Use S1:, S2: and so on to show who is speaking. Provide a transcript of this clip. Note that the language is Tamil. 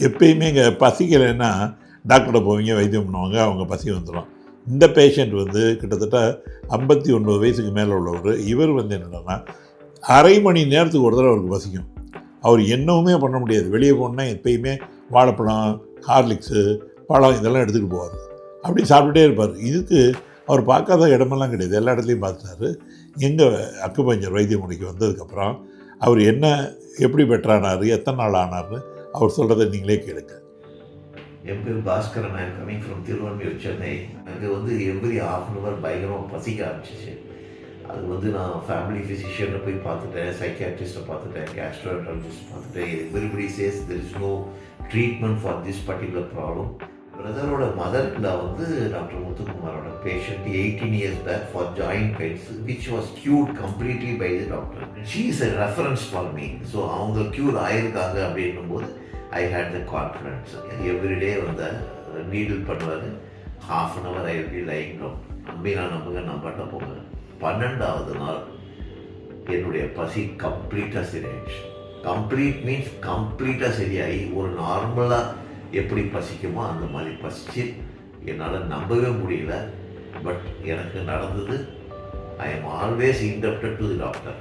S1: எப்பயுமே இங்கே பசிக்கலைன்னா டாக்டர்கிட்ட போவீங்க, வைத்தியம் பண்ணுவாங்க, அவங்க பசி வந்துடும். இந்த பேஷண்ட் வந்து கிட்டத்தட்ட 59 வயசுக்கு மேலே உள்ளவர். இவர் வந்து என்னென்னா அரை மணி நேரத்துக்கு ஒரு தடவை அவருக்கு பசிக்கும். அவர் என்னவுமே பண்ண முடியாது. வெளியே போனால் எப்பயுமே வாழைப்பழம், ஹார்லிக்ஸு, பழம் இதெல்லாம் எடுத்துகிட்டு போவார். அப்படி சாப்பிட்டுட்டே இருப்பார். இதுக்கு அவர் பார்க்காத இடமெல்லாம் கிடையாது, எல்லா இடத்துலையும் பார்த்துட்டாரு. எங்கள் அக்குபஞ்சர் வைத்தியமுறைக்கு வந்ததுக்கப்புறம் அவர் என்ன எப்படி பெட்டரானார், எத்தனை நாள் ஆனார்னு அவர் சொல்கிறத நீங்களே கேளுங்க.
S2: என் பேர் Bhaskaran. I am coming from Thiruvanmiyur, Chennai. எனக்கு வந்து எவ்ரி ஹாஃப் அன் ஹவர் பயங்கரமாக பசிக்க ஆரம்பிச்சிச்சு. அது வந்து நான் ஃபேமிலி ஃபிசிஷியனை போய் பார்த்துட்டேன், சைக்கியாட்ரிஸ்ட்டை பார்த்துட்டேன், கேஸ்ட்ரோஎன்ட்ராலஜிஸ்ட் பார்த்துட்டேன். Everybody says there is no treatment for this particular problem. பிரதரோட மதர் இல்லை வந்து டாக்டர் முத்துக்குமாரோட patient 18 years back for joint pains which was cured completely by the doctor. She is a reference for me. So அவங்க க்யூர் ஆயிருக்காங்க அப்படின்னும் போது I had the confidence. Everyday வந்து நீடில் பண்ணுவார். Half an hour I will be lying down. நம்புங்க நம்பாட்ட போங்க. 12வது நாள் என்னுடைய பசி கம்ப்ளீட்டாக சரியாயிடுச்சு. கம்ப்ளீட் மீன்ஸ் கம்ப்ளீட்டாக சரியாகி ஒரு நார்மலாக எப்படி பசிக்குமோ அந்த மாதிரி பசிச்சு என்னால் நம்பவே முடியல. பட் எனக்கு நடந்தது. I am always indebted to the doctor.